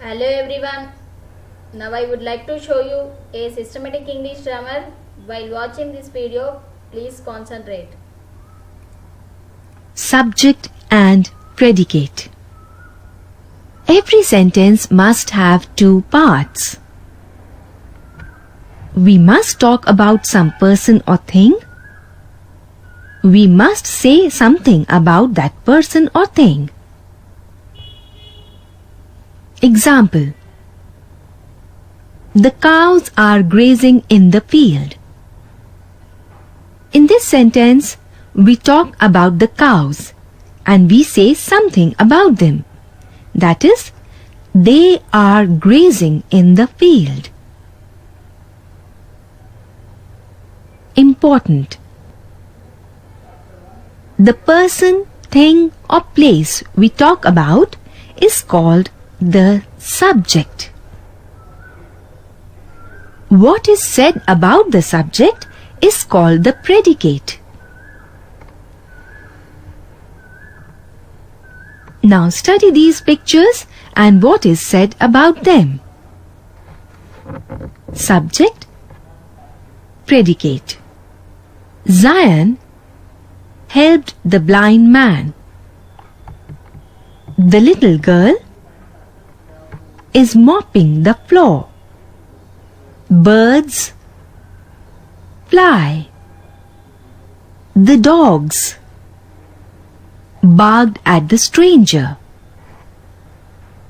Hello everyone. Now I would like to show you a systematic English grammar. While watching this video, please concentrate. Subject and predicate. Every sentence must have two parts. We must talk about some person or thing. We must say something about that person or thing. Example: the cows are grazing in the field. In this sentence, we talk about the cows and we say something about them. That is, they are grazing in the field. Important: the person, thing or place we talk about is called the subject. What is said about the subject is called the predicate. Now study these pictures and what is said about them. Subject, predicate. Zion helped the blind man. The little girl is mopping the floor. Birds fly. The dogs barked at the stranger.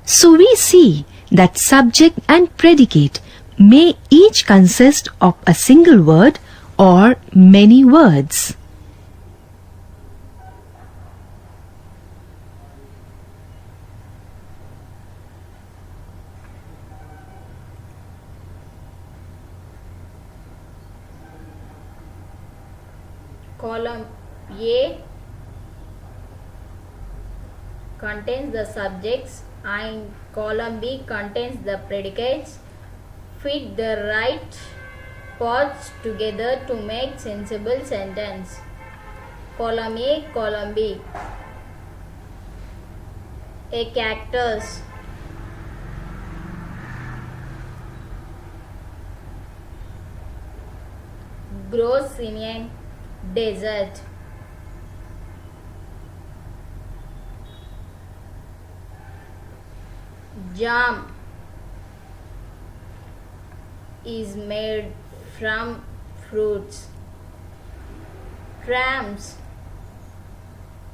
So we see that subject and predicate may each consist of a single word or many words. Column A contains the subjects and column B contains the predicates. Fit the right parts together to make sensible sentence. Column A, column B. A cactus. Grows in a desert. Jam is made from fruits. Trams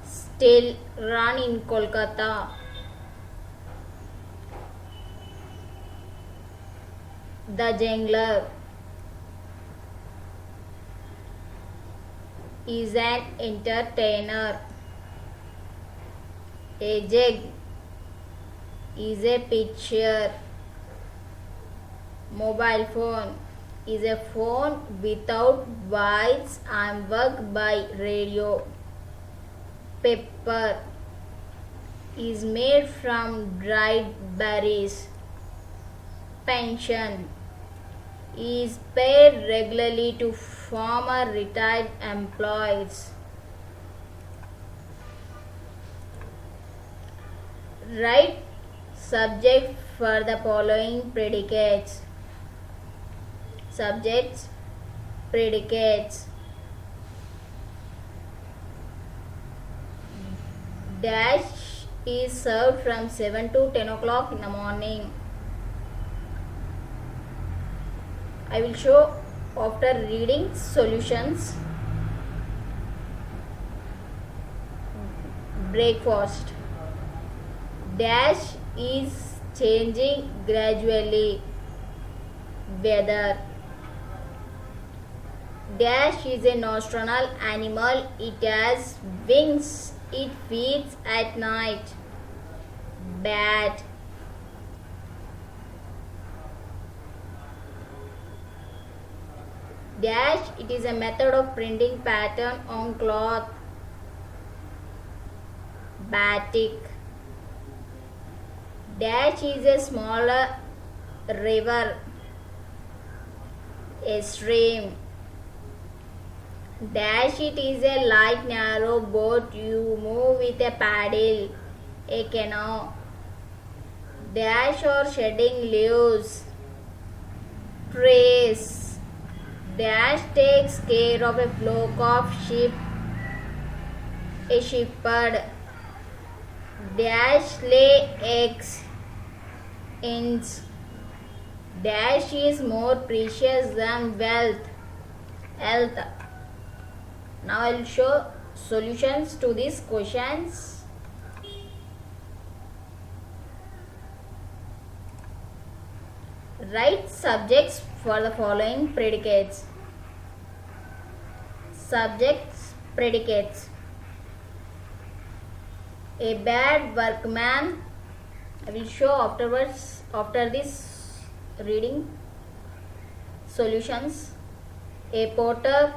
still run in Kolkata. The jangler is an entertainer. A jug is a picture. Mobile phone is a phone without wires and work by radio. Pepper is made from dried berries. Pension is paid regularly to former retired employees. Write subject for the following predicates. Subjects, predicates. Dash is served from 7 to 10 o'clock in the morning. I will show after reading solutions. Breakfast. Dash is changing gradually. Weather. Dash is a nocturnal animal. It has wings. It feeds at night. Bat. Dash, it is a method of printing pattern on cloth. Batik. Dash is a smaller river. A stream. Dash, it is a light narrow boat you move with a paddle. A canoe. dash or shedding leaves. Trace. Dash takes care of a flock of sheep. A shepherd. Dash lay eggs. Inch. Dash is more precious than wealth. Health. Now I will show solutions to these questions. Write subjects for the following predicates. Subjects, predicates. A bad workman. I will show afterwards, after this reading solutions. A potter,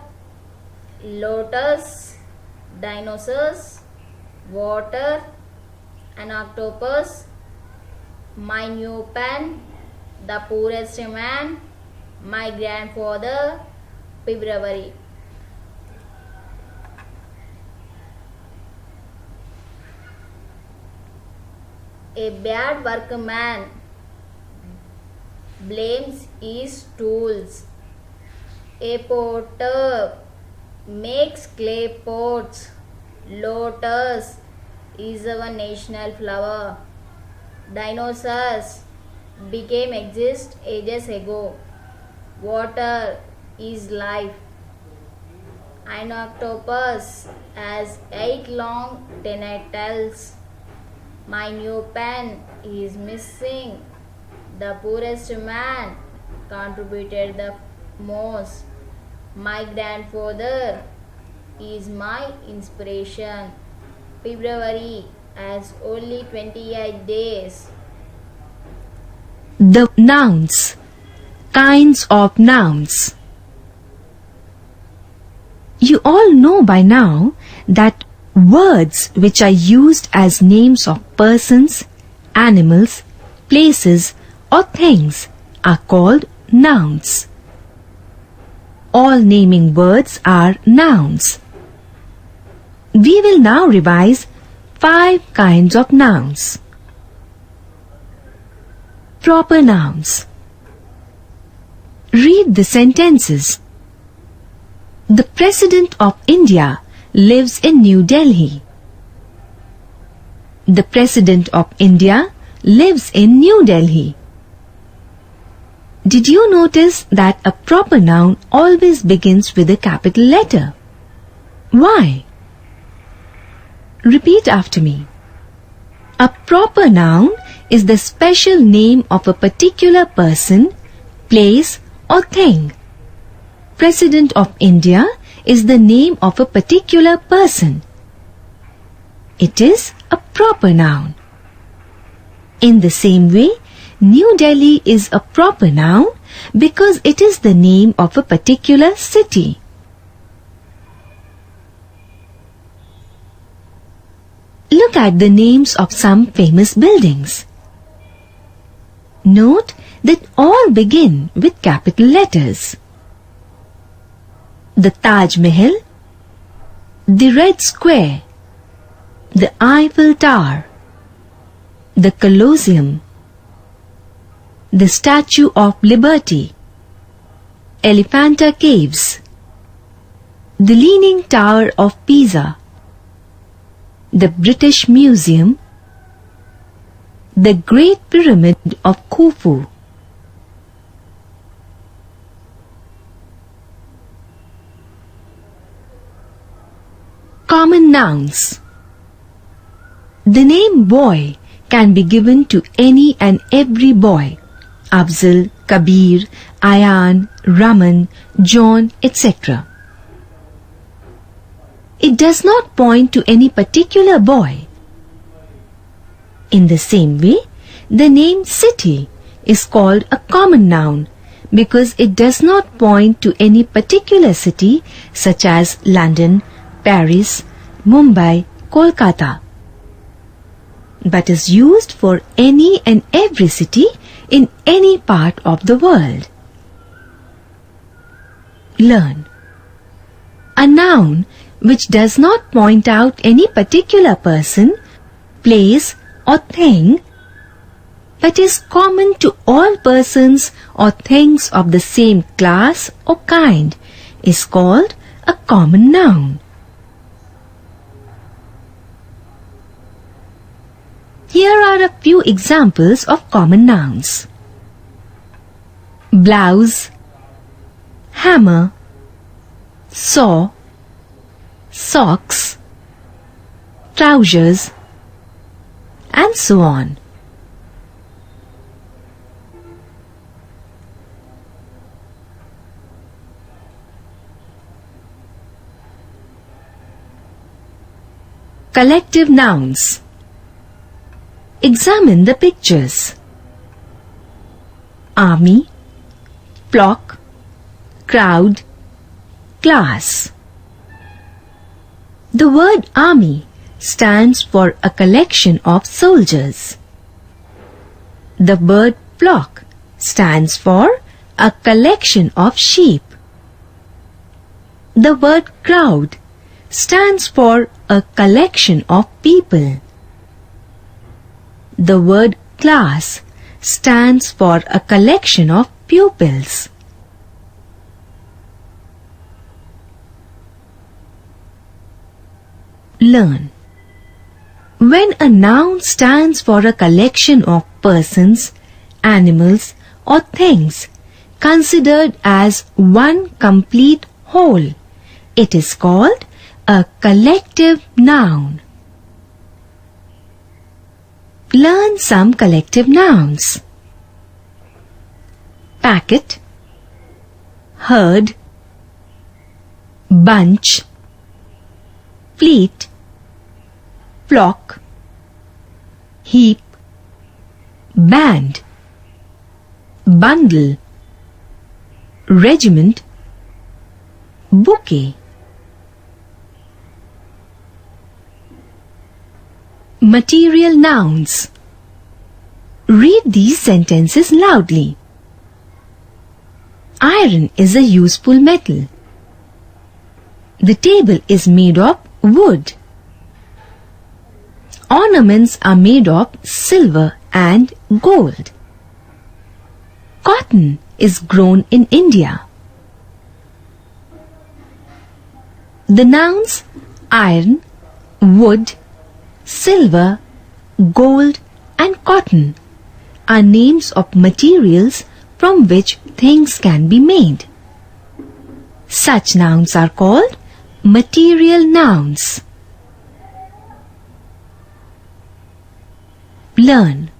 lotus, dinosaurs, water, an octopus, my new pen, the poorest man, my grandfather, February. A bad workman blames his tools. A potter makes clay pots. Lotus is our national flower. Dinosaurs became exist ages ago. Water is life. An octopus has 8 long tentacles. My new pen is missing. The poorest man contributed the most. My grandfather is my inspiration. February has only 28 days. The nouns. Kinds of nouns. You all know by now that words which are used as names of persons, animals, places or things are called nouns. All naming words are nouns. We will now revise 5 kinds of nouns. Proper nouns. Read the sentences. The President of India lives in New Delhi. The President of India lives in New Delhi. Did you notice that a proper noun always begins with a capital letter? Why? Repeat after me. A proper noun is the special name of a particular person, place or thing. President of India is the name of a particular person. It is a proper noun. In the same way, New Delhi is a proper noun because it is the name of a particular city. Look at the names of some famous buildings. Note that all begin with capital letters. The Taj Mahal, the Red Square, the Eiffel Tower, the Colosseum, the Statue of Liberty, Elephanta Caves, the Leaning Tower of Pisa, the British Museum, the Great Pyramid of Khufu. Common nouns. The name boy can be given to any and every boy. Afzal, Kabir, Ayan, Raman, John, etc. It does not point to any particular boy. In the same way, the name city is called a common noun because it does not point to any particular city such as London, Paris, Mumbai, Kolkata, but is used for any and every city in any part of the world. Learn. A noun which does not point out any particular person, place or thing but is common to all persons or things of the same class or kind is called a common noun. Here are a few examples of common nouns. Blouse, hammer, saw, socks, trousers, and so on. Collective nouns. Examine the pictures. Army, flock, crowd, class. The word army stands for a collection of soldiers. The word flock stands for a collection of sheep. The word crowd stands for a collection of people. The word class stands for a collection of pupils. Learn. When a noun stands for a collection of persons, animals, or things considered as one complete whole, it is called a collective noun. Learn some collective nouns. Packet, herd, bunch, fleet, flock, heap, band, bundle, regiment, bouquet. Material nouns. Read these sentences loudly. Iron is a useful metal. The table is made of wood. Ornaments are made of silver and gold. Cotton is grown in India. The nouns iron, wood, silver, gold, and cotton are names of materials from which things can be made. Such nouns are called material nouns. Learn.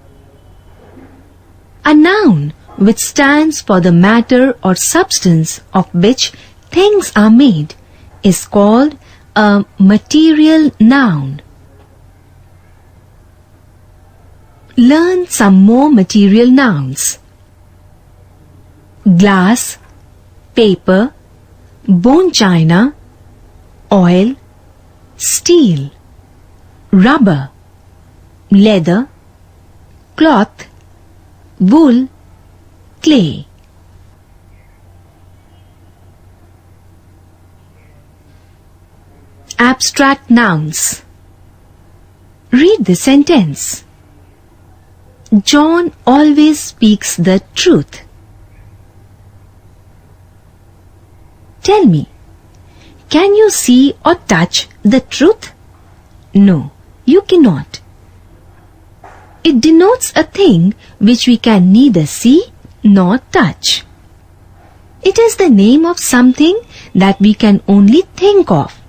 A noun which stands for the matter or substance of which things are made is called a material noun. Learn some more material nouns. Glass, paper, bone china, oil, steel, rubber, leather, cloth, wool, clay. Abstract nouns. Read the sentence. John always speaks the truth. Tell me, can you see or touch the truth? No, you cannot. It denotes a thing which we can neither see nor touch. It is the name of something that we can only think of.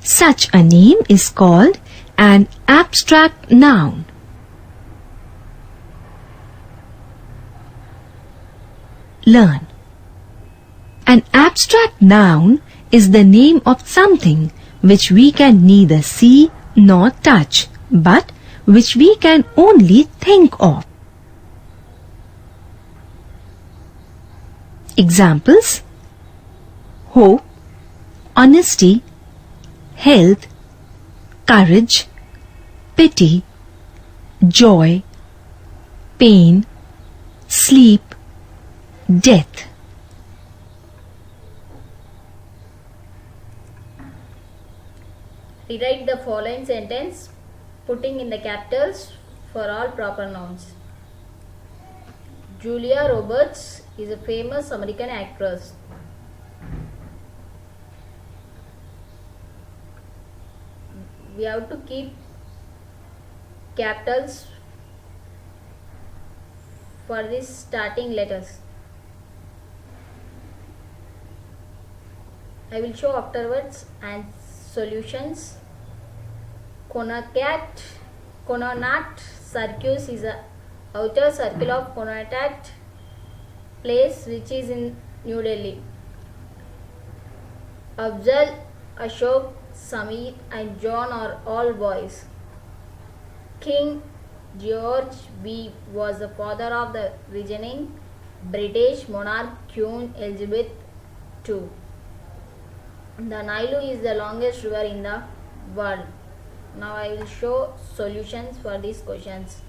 Such a name is called an abstract noun. Learn. An abstract noun is the name of something which we can neither see nor touch, but which we can only think of. Examples: hope, honesty, health, courage, pity, joy, pain, sleep, death. Rewrite the following sentence, putting in the capitals for all proper nouns. Julia Roberts is a famous American actress. We have to keep capitals for these starting letters. I will show afterwards and solutions. Cononcat circus is a outer circle of Cononcat place which is in New Delhi. Afzal, Ashok, Samir and John are all boys. King George V was the father of the reigning British monarch Queen Elizabeth II. The Nile is the longest river in the world. Now I will show solutions for these questions.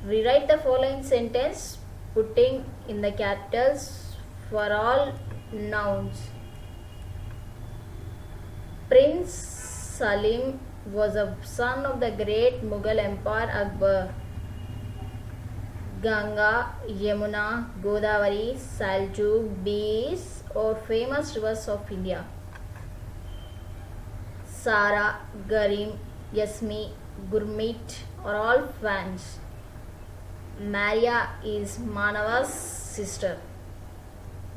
Rewrite the following sentence putting in the capitals for all nouns. Prince Salim was a son of the great Mughal Emperor Akbar. Ganga, Yamuna, Godavari, Salju, these are famous rivers of India. Sara, Garim, Yasmi, Gurmeet are all fans. Maria is Manava's sister.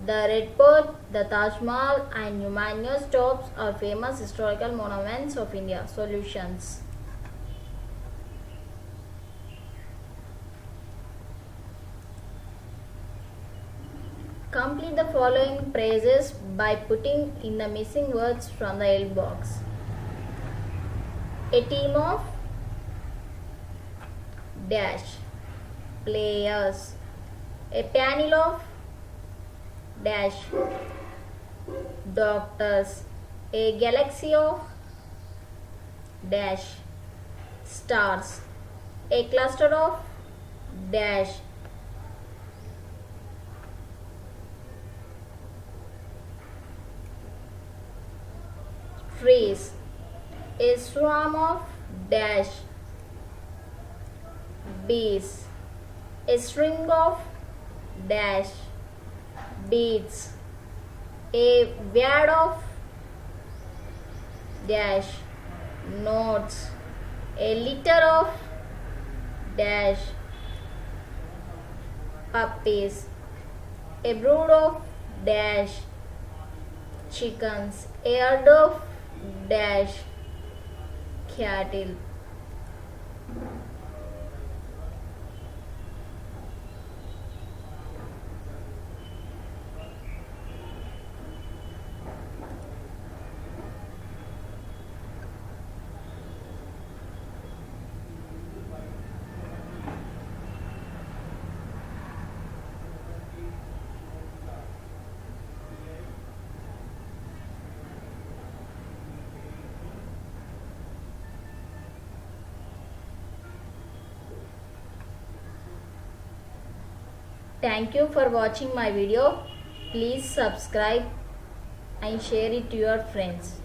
The Red Fort, the Taj Mahal and numerous tombs are famous historical monuments of India. Solutions. Complete the following phrases by putting in the missing words from the help box. A team of dash players. A panel of dash doctors. A galaxy of dash stars. A cluster of dash trees. A swarm of dash bees. A string of dash beads. A wad of dash notes. A litter of dash puppies. A brood of dash chickens. A herd of dash cattle. Thank you for watching my video. Please subscribe and share it to your friends.